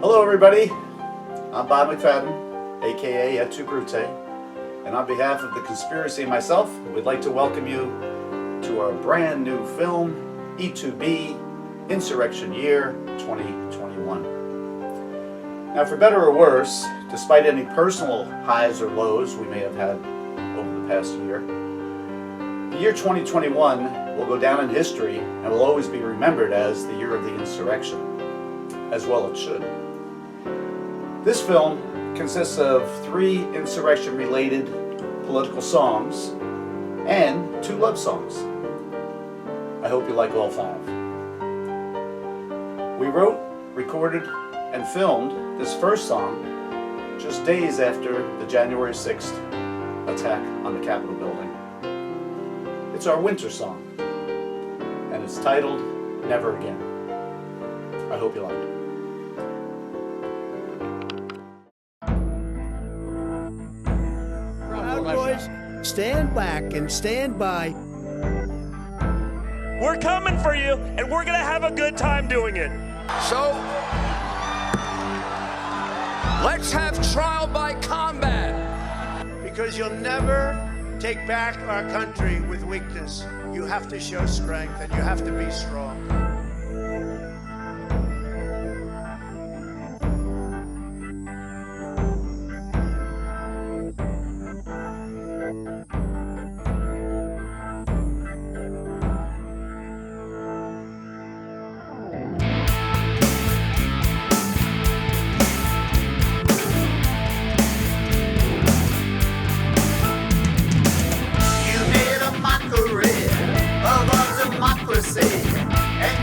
Hello everybody, I'm Bob McFadden, aka Et2Bruté, and on behalf of the conspiracy and myself, we'd like to welcome you to our brand new film, E2B, Insurrection Year 2021. Now for better or worse, despite any personal highs or lows we may have had over the past year, the year 2021 will go down in history and will always be remembered as the year of the insurrection, as well it should. This film consists of 3 insurrection-related political songs and 2 love songs. I hope you like all 5. We wrote, recorded, and filmed this first song just days after the January 6th attack on the Capitol building. It's our winter song, and it's titled Never Again. I hope you like it. Proud Boys, stand back and stand by. We're coming for you, and we're gonna have a good time doing it. So, let's have trial by combat. Because you'll never take back our country with weakness. You have to show strength, and you have to be strong. Democracy, and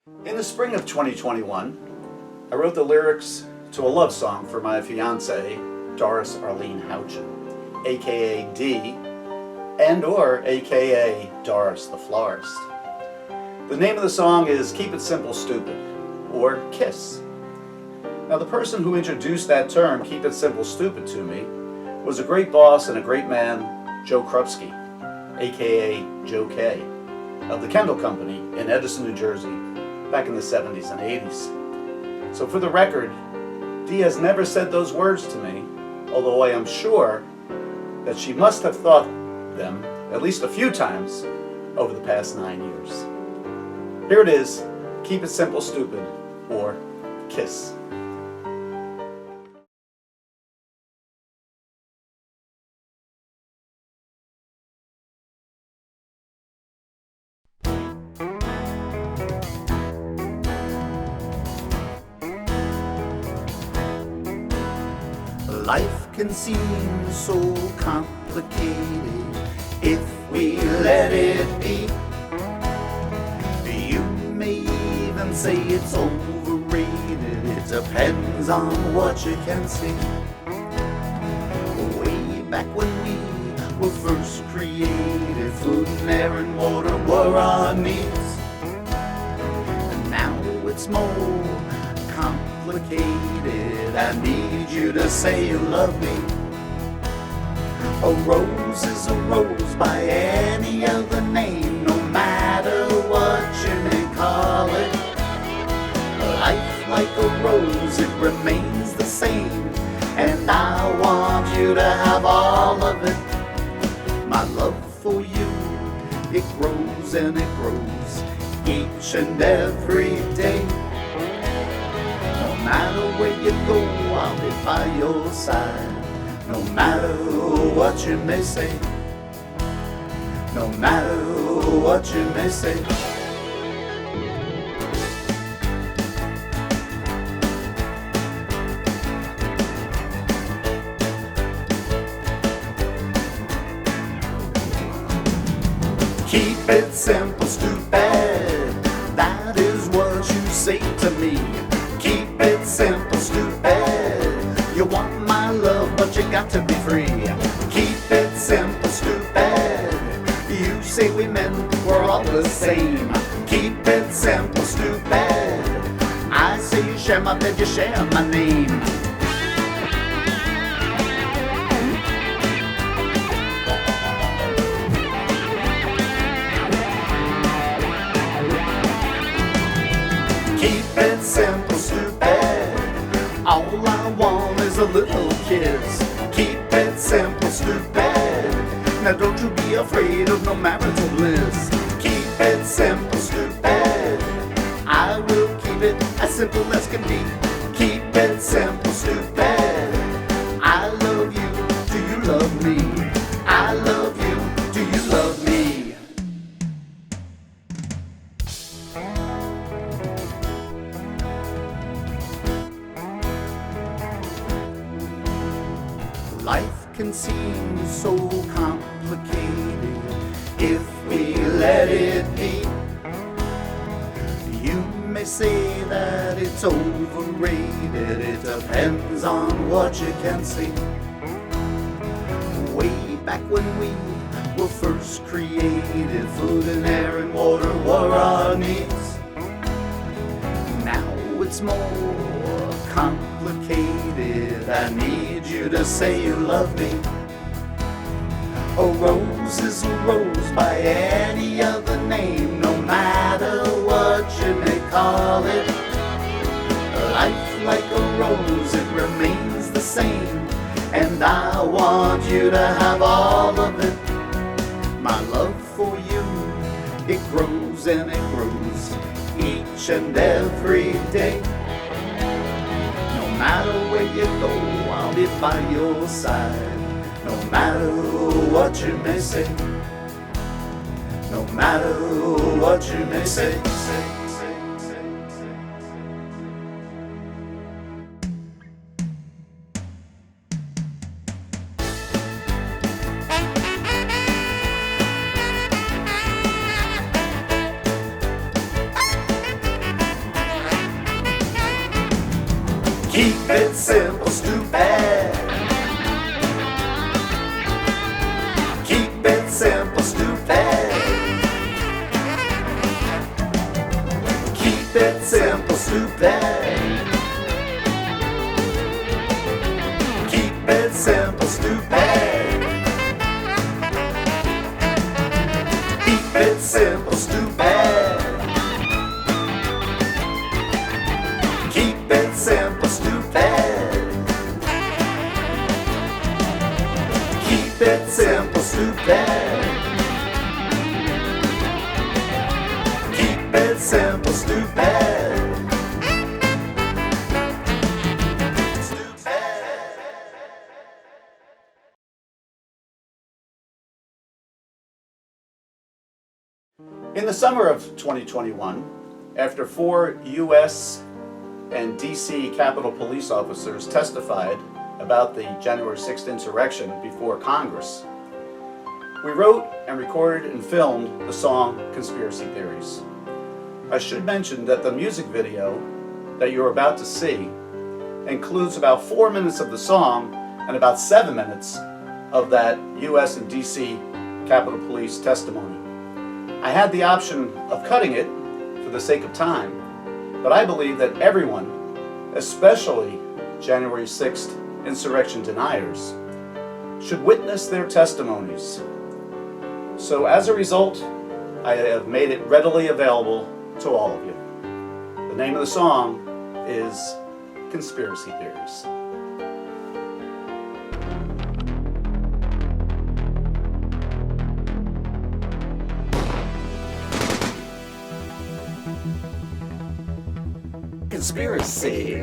In the spring of 2021, I wrote the lyrics to a love song for my fiancée, Doris Arlene Houchin, aka D, and or aka Doris the Florist. The name of the song is Keep It Simple Stupid, or KISS. Now the person who introduced that term, Keep It Simple Stupid, to me was a great boss and a great man, Joe Krupski, aka Joe K, of the Kendall Company in Edison, New Jersey, back in the 70s and 80s. So for the record, Dee has never said those words to me, although I am sure that she must have thought them at least a few times over the past 9 years. Here it is, Keep It Simple Stupid, or KISS. Life can seem so complicated if we let it be. You may even say it's overrated, it depends on what you can see. Way back when we were first created, food and air and water were our needs. And now it's more complicated. I need you to say you love me. A rose is a rose by any other name, no matter what you may call it. Life like a rose, it remains the same, and I want you to have all of it. My love for you, it grows and it grows each and every day. No matter where you go, I'll be by your side. No matter what you may say. No matter what you may say. Keep it simple, stupid. That is what you say to me. Keep it simple, stupid. You want my love, but you got to be free. Keep it simple, stupid. You say we men, we're all the same. Keep it simple, stupid. I say you share my bed, you share my name. Keep it simple, stupid. All I want is a little kiss. Keep it simple, stupid. Now don't you be afraid of no marital bliss. Keep it simple, stupid. I will keep it as simple as can be. Keep it simple, stupid. I love you, do you love me? I love you, do you love me? Life can seem so complicated if we let it be. You may say that it's overrated, it depends on what you can see. Way back when we were first created, food and air and water were our needs. Now it's more complicated. I need you to say you love me. A rose is a rose by any other name, no matter what you may call it. Life like a rose, it remains the same, and I want you to have all of it. My love for you, it grows and it grows each and every day. No matter where you go, I'll be by your side. No matter what you may say. No matter what you may say. it simple, stupid. Keep it simple, stupid. Keep it simple, stupid. Keep it simple, stupid. Keep it simple, stupid. Keep it simple, stupid. Keep it simple, stupid. Keep it simple, stupid. In the summer of 2021, after 4 U.S. and D.C. Capitol Police officers testified about the January 6th insurrection before Congress, we wrote and recorded and filmed the song Conspiracy Theories. I should mention that the music video that you're about to see includes about 4 minutes of the song and about 7 minutes of that U.S. and D.C. Capitol Police testimony. I had the option of cutting it for the sake of time, but I believe that everyone, especially January 6th insurrection deniers, should witness their testimonies. So as a result, I have made it readily available to all of you. The name of the song is Conspiracy Theories. Conspiracy.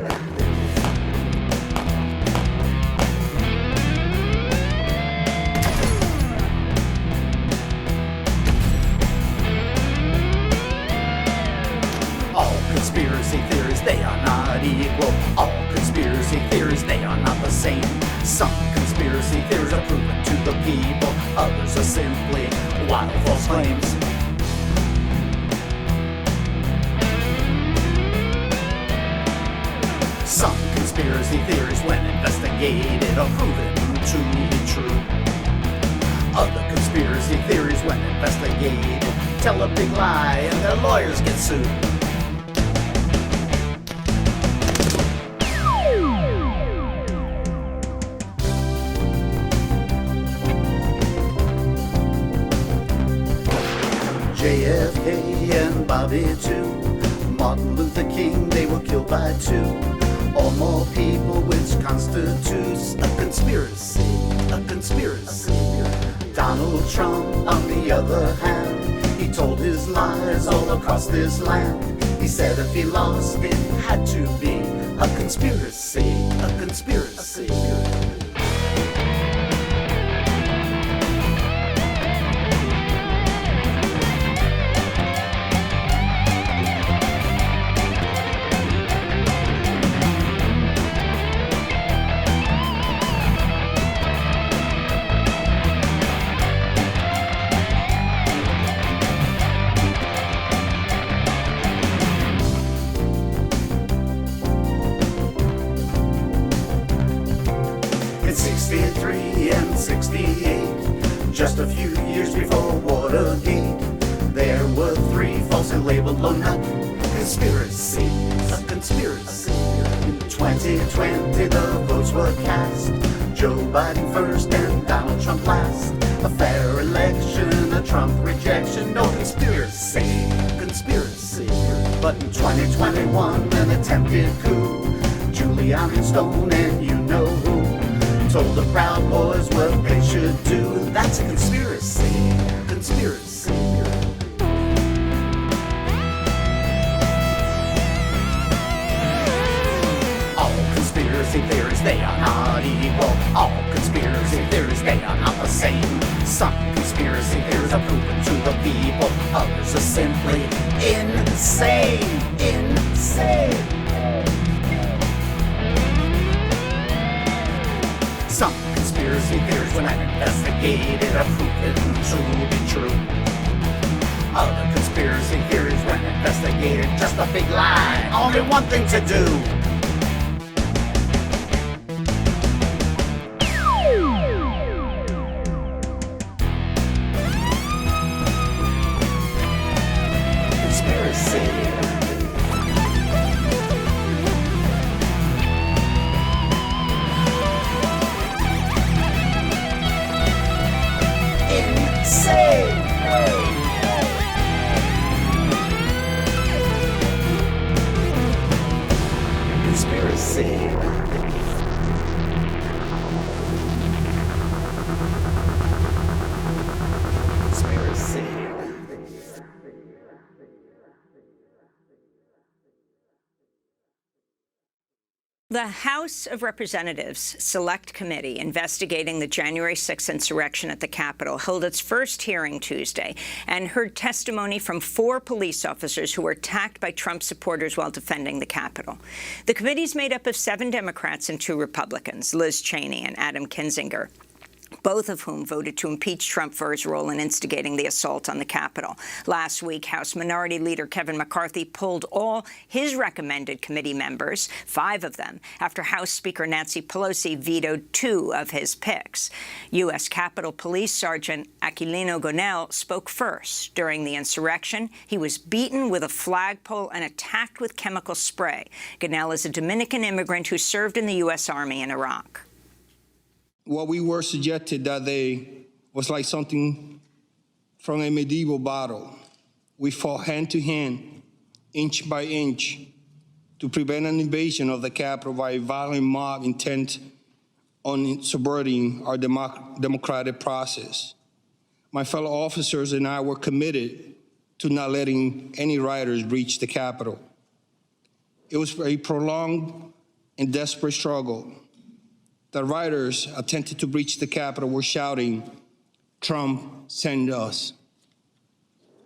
All conspiracy theories, they are not equal. All conspiracy theories, they are not the same. Some conspiracy theories are proven to the people, others are simply wild false claims. Some conspiracy theories, when investigated, are proven to be true. Other conspiracy theories, when investigated, tell a big lie and their lawyers get sued. JFK and Bobby too. Martin Luther King, they were killed by 2. Or more people, which constitutes a conspiracy, a conspiracy. Donald Trump, on the other hand, he told his lies all across this land. He said if he lost, it had to be a conspiracy, a conspiracy. In 63 and 68, just a few years before Watergate, there were 3 falsely labeled low nut conspiracies, a conspiracy. In 2020, the votes were cast, Joe Biden first and Donald Trump last. A fair election, a Trump rejection, no conspiracy, conspiracy. But in 2021, an attempted coup, Giuliani and Stone and you know who told the Proud Boys what they should do. That's a conspiracy, conspiracy. All conspiracy theories, they are not equal. All conspiracy theories, they are not the same. Some conspiracy theories are proven to the people, others are simply insane, insane. Some conspiracy theories, when investigated, are proven to be true. Other conspiracy theories, when investigated, just a big lie, only one thing to do. The House of Representatives Select Committee investigating the January 6th insurrection at the Capitol held its first hearing Tuesday and heard testimony from 4 police officers who were attacked by Trump supporters while defending the Capitol. The committee's made up of 7 Democrats and 2 Republicans, Liz Cheney and Adam Kinzinger, both of whom voted to impeach Trump for his role in instigating the assault on the Capitol. Last week, House Minority Leader Kevin McCarthy pulled all his recommended committee members, 5 of them, after House Speaker Nancy Pelosi vetoed 2 of his picks. U.S. Capitol Police Sergeant Aquilino Gonell spoke first. During the insurrection, he was beaten with a flagpole and attacked with chemical spray. Gonell is a Dominican immigrant who served in the U.S. Army in Iraq. What we were suggested that day was like something from a medieval battle. We fought hand to hand, inch by inch, to prevent an invasion of the Capitol by a violent mob intent on subverting our democratic process. My fellow officers and I were committed to not letting any rioters breach the Capitol. It was a prolonged and desperate struggle. The rioters attempted to breach the Capitol were shouting, "Trump, send us."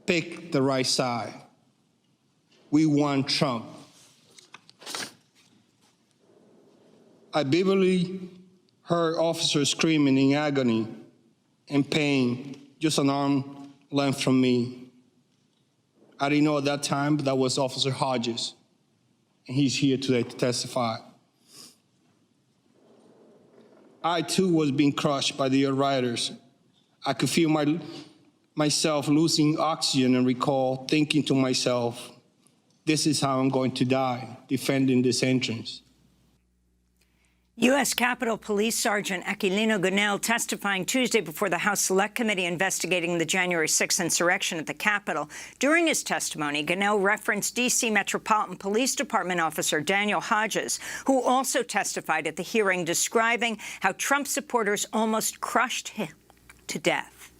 Pick the right side. We want Trump. I vividly heard officers screaming in agony and pain just an arm length from me. I didn't know at that time, but that was Officer Hodges, and he's here today to testify. I, too, was being crushed by the rioters. I could feel myself losing oxygen and recall thinking to myself, this is how I'm going to die, defending this entrance. U.S. Capitol Police Sergeant Aquilino Gonell testifying Tuesday before the House Select Committee investigating the January 6th insurrection at the Capitol. During his testimony, Gonell referenced D.C. Metropolitan Police Department officer Daniel Hodges, who also testified at the hearing, describing how Trump supporters almost crushed him to death.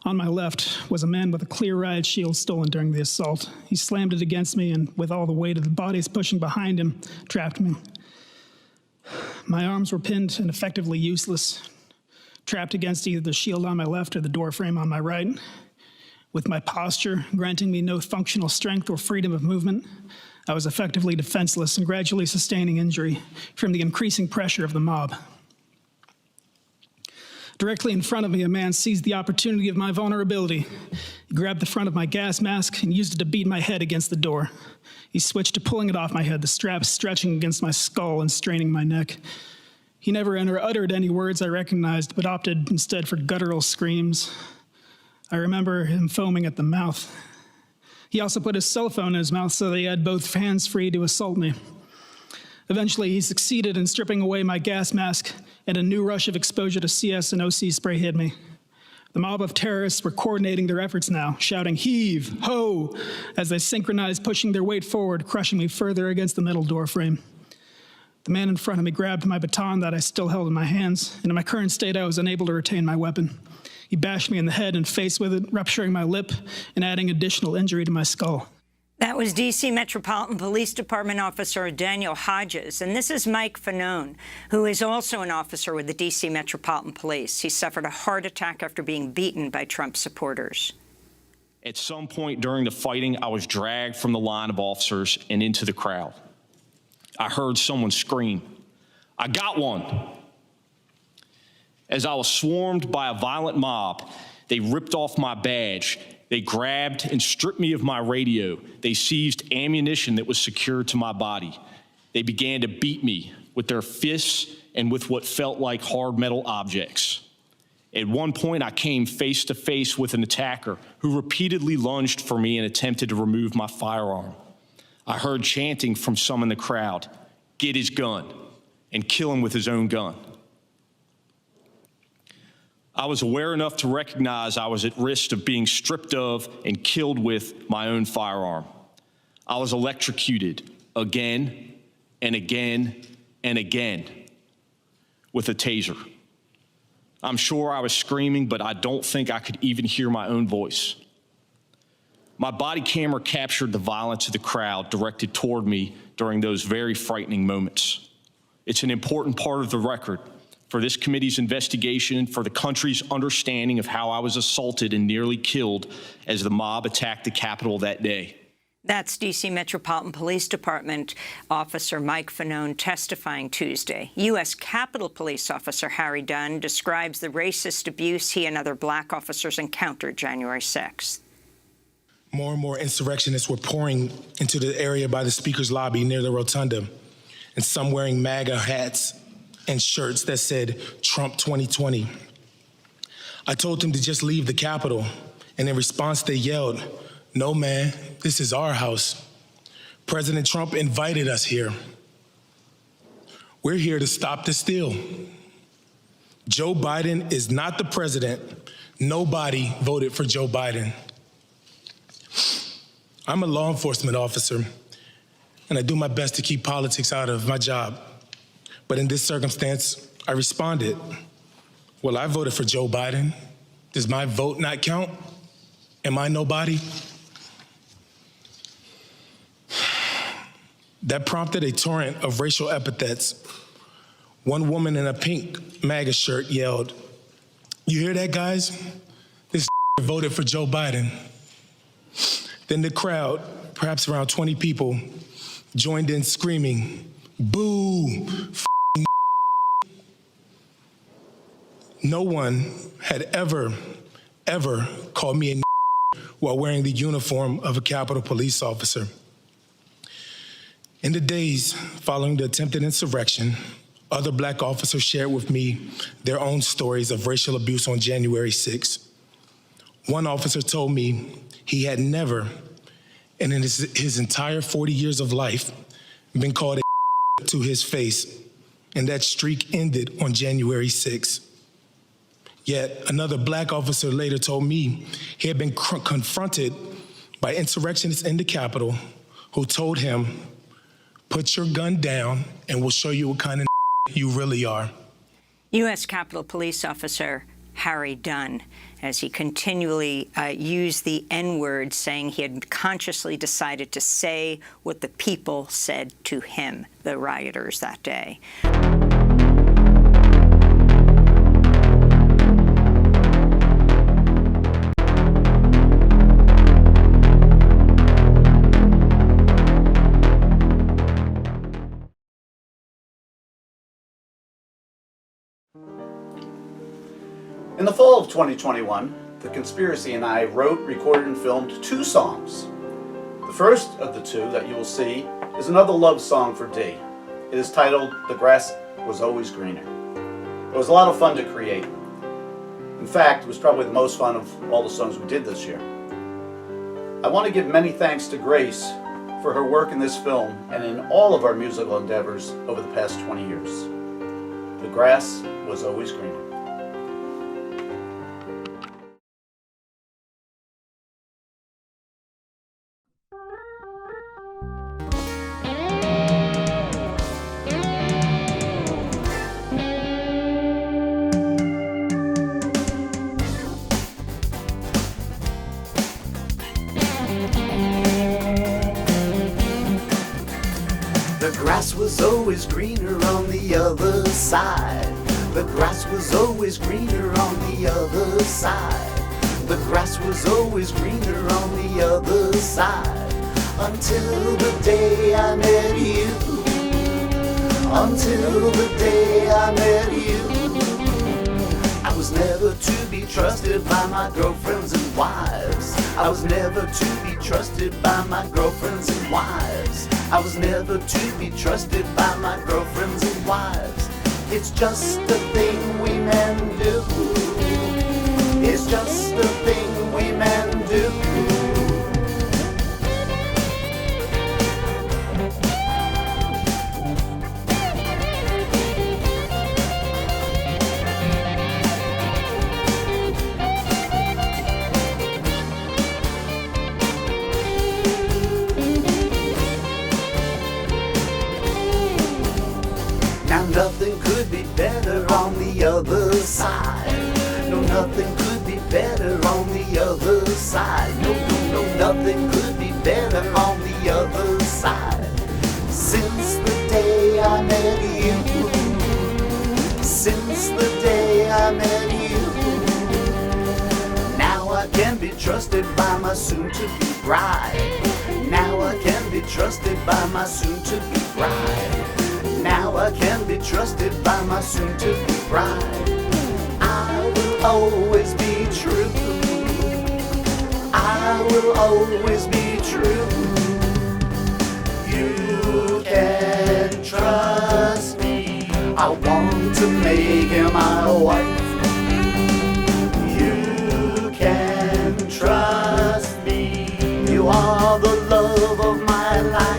On my left was a man with a clear riot shield stolen during the assault. He slammed it against me and, with all the weight of the bodies pushing behind him, trapped me. My arms were pinned and effectively useless, trapped against either the shield on my left or the door frame on my right. With my posture granting me no functional strength or freedom of movement, I was effectively defenseless and gradually sustaining injury from the increasing pressure of the mob. Directly in front of me, a man seized the opportunity of my vulnerability. He grabbed the front of my gas mask and used it to beat my head against the door. He switched to pulling it off my head, the strap stretching against my skull and straining my neck. He never uttered any words I recognized, but opted instead for guttural screams. I remember him foaming at the mouth. He also put his cell phone in his mouth so that he had both hands free to assault me. Eventually, he succeeded in stripping away my gas mask, and a new rush of exposure to CS and OC spray hit me. The mob of terrorists were coordinating their efforts now, shouting, "Heave! Ho!" as they synchronized, pushing their weight forward, crushing me further against the metal door frame. The man in front of me grabbed my baton that I still held in my hands, and in my current state, I was unable to retain my weapon. He bashed me in the head and face with it, rupturing my lip and adding additional injury to my skull. That was D.C. Metropolitan Police Department officer Daniel Hodges. And this is Mike Fanone, who is also an officer with the D.C. Metropolitan Police. He suffered a heart attack after being beaten by Trump supporters. At some point during the fighting, I was dragged from the line of officers and into the crowd. I heard someone scream, "I got one!" As I was swarmed by a violent mob, they ripped off my badge. They grabbed and stripped me of my radio. They seized ammunition that was secured to my body. They began to beat me with their fists and with what felt like hard metal objects. At one point, I came face to face with an attacker who repeatedly lunged for me and attempted to remove my firearm. I heard chanting from some in the crowd, "Get his gun," and kill him with his own gun. I was aware enough to recognize I was at risk of being stripped of and killed with my own firearm. I was electrocuted again and again and again with a taser. I'm sure I was screaming, but I don't think I could even hear my own voice. My body camera captured the violence of the crowd directed toward me during those very frightening moments. It's an important part of the record for this committee's investigation, for the country's understanding of how I was assaulted and nearly killed as the mob attacked the Capitol that day. That's D.C. Metropolitan Police Department Officer Mike Fanone testifying Tuesday. U.S. Capitol Police Officer Harry Dunn describes the racist abuse he and other black officers encountered January 6th. More and more insurrectionists were pouring into the area by the Speaker's lobby near the rotunda, and some wearing MAGA hats and shirts that said Trump 2020. I told them to just leave the Capitol, and in response they yelled, "No, man, this is our house. President Trump invited us here. We're here to stop the steal. Joe Biden is not the president. Nobody voted for Joe Biden." I'm a law enforcement officer, and I do my best to keep politics out of my job. But in this circumstance, I responded, "Well, I voted for Joe Biden. Does my vote not count? Am I nobody?" That prompted a torrent of racial epithets. One woman in a pink MAGA shirt yelled, "You hear that, guys? This voted for Joe Biden." Then the crowd, perhaps around 20 people, joined in screaming, "Boo! No one had ever called me a while wearing the uniform of a Capitol Police officer. In the days following the attempted insurrection, other black officers shared with me their own stories of racial abuse on January 6th. One officer told me he had never, and in his entire 40 years of life, been called a to his face, and that streak ended on January 6th. Yet another black officer later told me he had been confronted by insurrectionists in the Capitol who told him, "Put your gun down and we'll show you what kind of you really are." U.S. Capitol Police Officer Harry Dunn, as he continually used the N-word, saying he had consciously decided to say what the people said to him, the rioters that day. In the fall of 2021, The Conspiracy and I wrote, recorded, and filmed 2 songs. The first of the 2 that you will see is another love song for Dee. It is titled "The Grass Was Always Greener." It was a lot of fun to create. In fact, it was probably the most fun of all the songs we did this year. I want to give many thanks to Grace for her work in this film and in all of our musical endeavors over the past 20 years. The grass was always greener. The grass was always greener on the other side. The grass was always greener on the other side. The grass was always greener on the other side. Until the day I met you. Until the day I met you. I was never to be trusted by my girlfriends and wives. I was never to be trusted by my girlfriends and wives. I was never to be trusted by my girlfriends and wives. It's just a thing we men do. just a thing we men do. Now nothing could be better on the other side. No, nothing could be better on the other side. No, nothing could be better on the other side. Since the day I met you, since the day I met you, now I can be trusted by my soon-to-be bride. Now I can be trusted by my soon-to-be bride. Now I can be trusted by my soon-to-be bride. I will always be true. I will always be true. You can trust me. I want to make you my wife. You can trust me. You are the love of my life.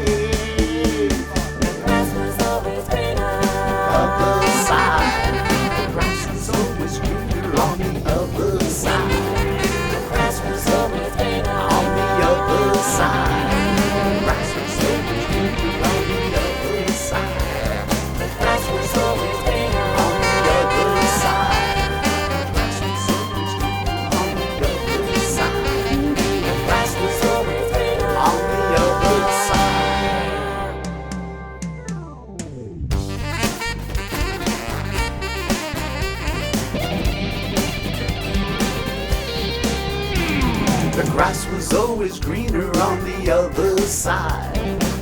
The grass was always greener on the other side.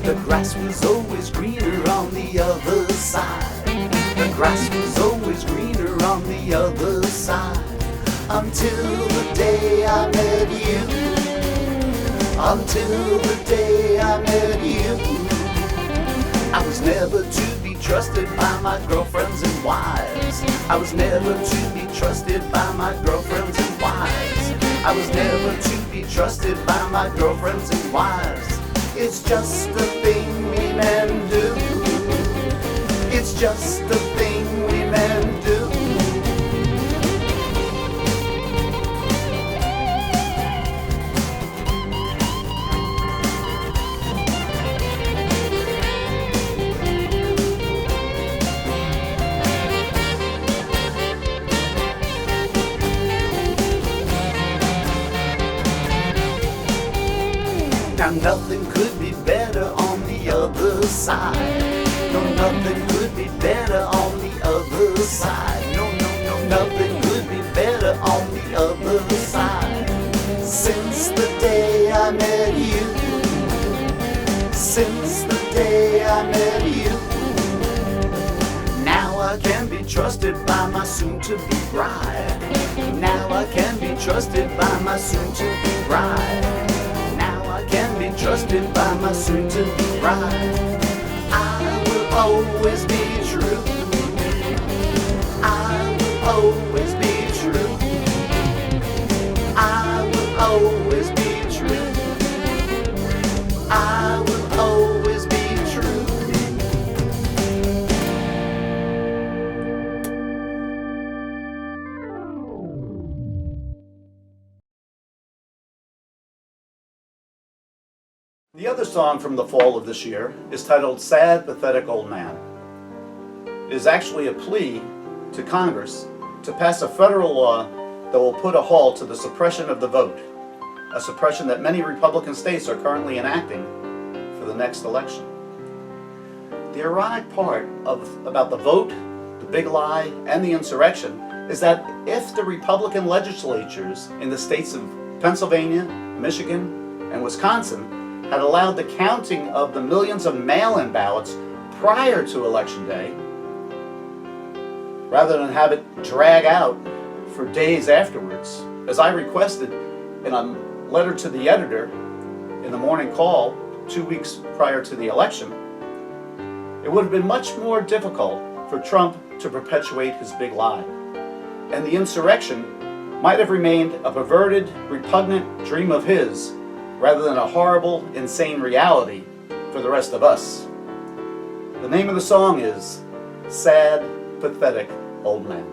The grass was always greener on the other side. The grass was always greener on the other side. Until the day I met you. Until the day I met you. I was never to be trusted by my girlfriends and wives. I was never to be trusted by my girlfriends and wives. I was never to be trusted by my girlfriends and wives. It's just a thing we men do. It's just a thing we men do. Now nothing could be better on the other side. No, nothing could be better on the other side. No, nothing could be better on the other side. Since the day I met you. Since the day I met you. Now I can be trusted by my soon-to-be bride. Now I can be trusted by my soon-to-be bride. Can be trusted by my soon-to-be bride. I will always be true. I will always be true. I will always be true. I will always be true. The other song from the fall of this year is titled Sad, Pathetic Old Man. It is actually a plea to Congress to pass a federal law that will put a halt to the suppression of the vote, a suppression that many Republican states are currently enacting for the next election. The ironic part about the vote, the big lie, and the insurrection is that if the Republican legislatures in the states of Pennsylvania, Michigan, and Wisconsin had allowed the counting of the millions of mail-in ballots prior to Election Day, rather than have it drag out for days afterwards, as I requested in a letter to the editor in the morning call 2 weeks prior to the election, it would have been much more difficult for Trump to perpetuate his big lie. And the insurrection might have remained a perverted, repugnant dream of his, rather than a horrible, insane reality for the rest of us. The name of the song is Sad, Pathetic Old Man.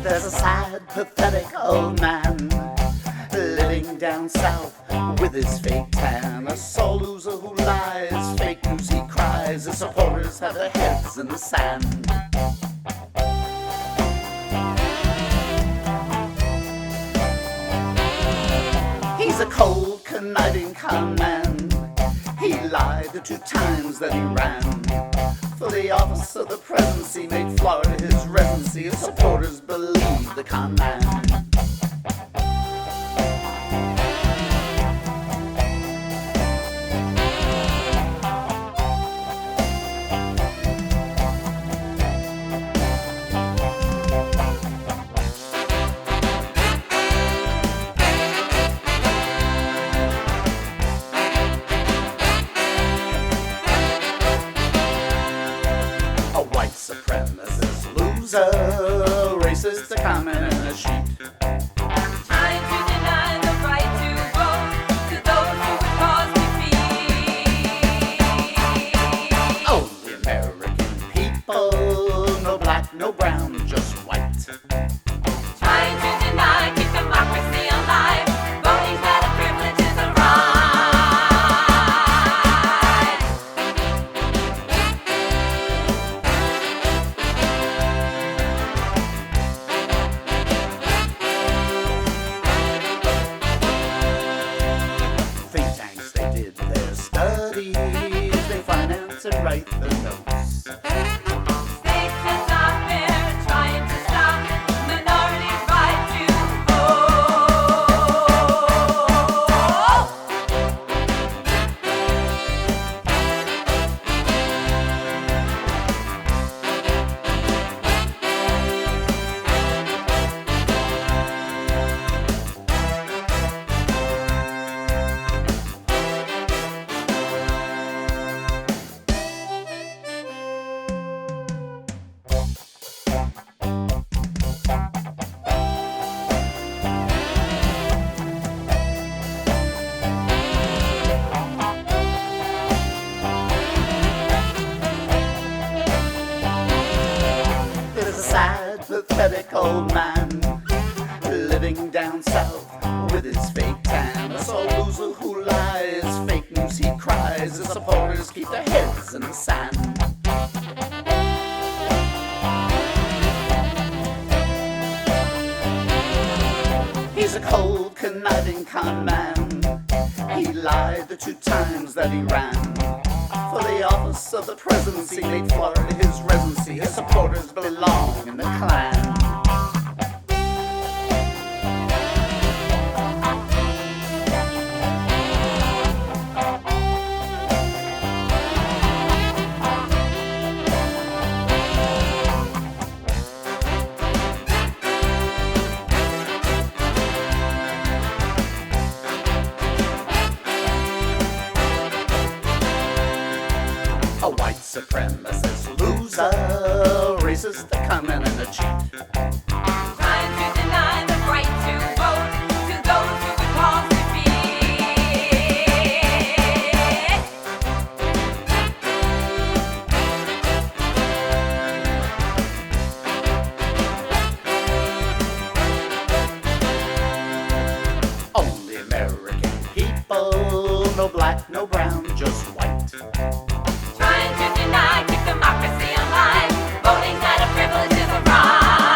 There's a sad, pathetic old man living down south with his fake tan. A sore loser who lies, fake news he cries. His supporters have their heads in the sand. He's a cold, conniving con man. He lied the 2 times that he ran for the office of the presidency, made Florida his residency. His supporters believe the con man. Supremacist loser, racist, a comment and a sheet. Trying to deny the right to vote to those who would cause defeat. Only American people, no black, no brown, just white. Trying to deny, keep democracy alive. Voting's not a privilege, it's a right. Think tanks, they did their studies, they finance and write the notes. States and stop there, trying to stop minorities' right to vote. There's a sad, pathetic old man living down south with his fake tan. A sore loser who lies, fake news he cries. His supporters keep their heads in the sand. He's a cold, conniving con man. He lied the 2 times that he ran for the office of the presidency, made Florida his residency. His supporters belong in the Klan. A white supremacist loser, racist, a comment and a cheat. Trying to deny the right to vote to those who would cause defeat. Only American people, no black, no brown, just white. Trying to deny, keep democracy alive. Voting's not a privilege, it's a right.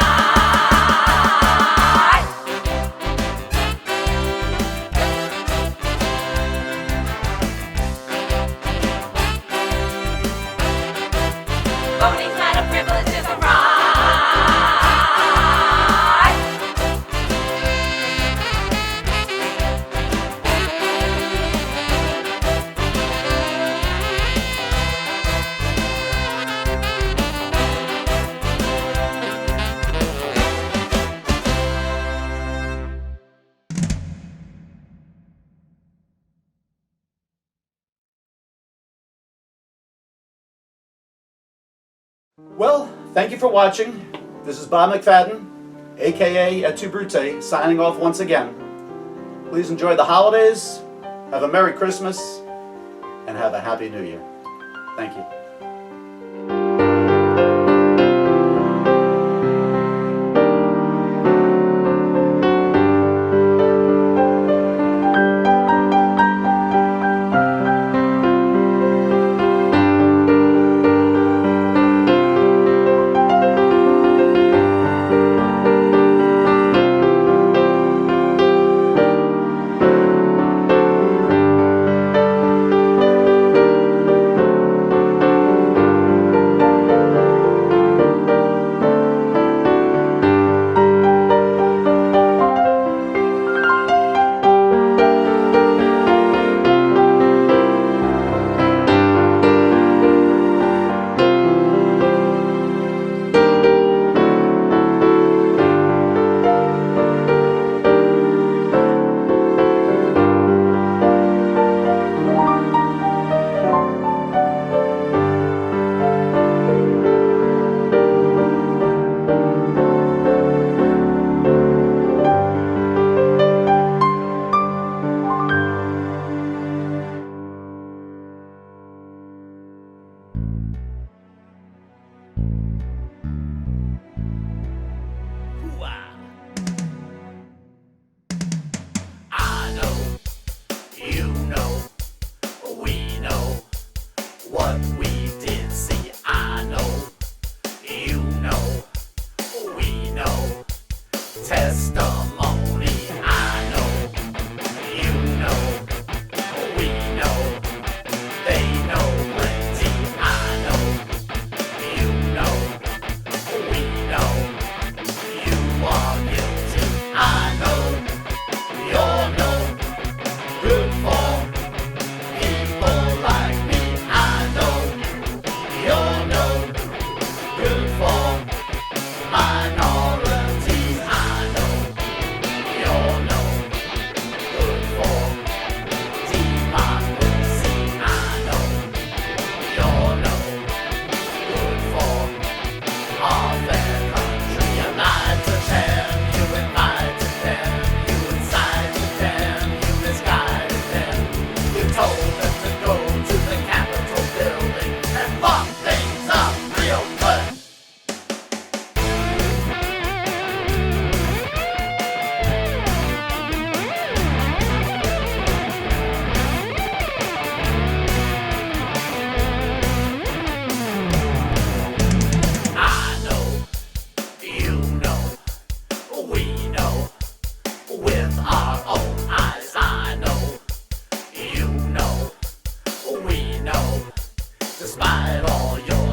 Voting's not a privilege, it's a right. Well, thank you for watching. This is Bob McFadden, aka Et2Bruté, signing off once again. Please enjoy the holidays, have a Merry Christmas, and have a Happy New Year. Thank you. I know, you know, we know what we did see. I know, you know, we know testimony. I know, you know, we know they know plenty. I know, you know, we know you are guilty. I know. You're no good for people like me. I know you're no good for minorities. I know you're no good for democracy. I know you're no good for our fair country. You lied to them, you invited them. Told them to go to the Capitol building and fuck things up real good. I know, you know, we know, with our own eyes. I know, you know, we know, despite all your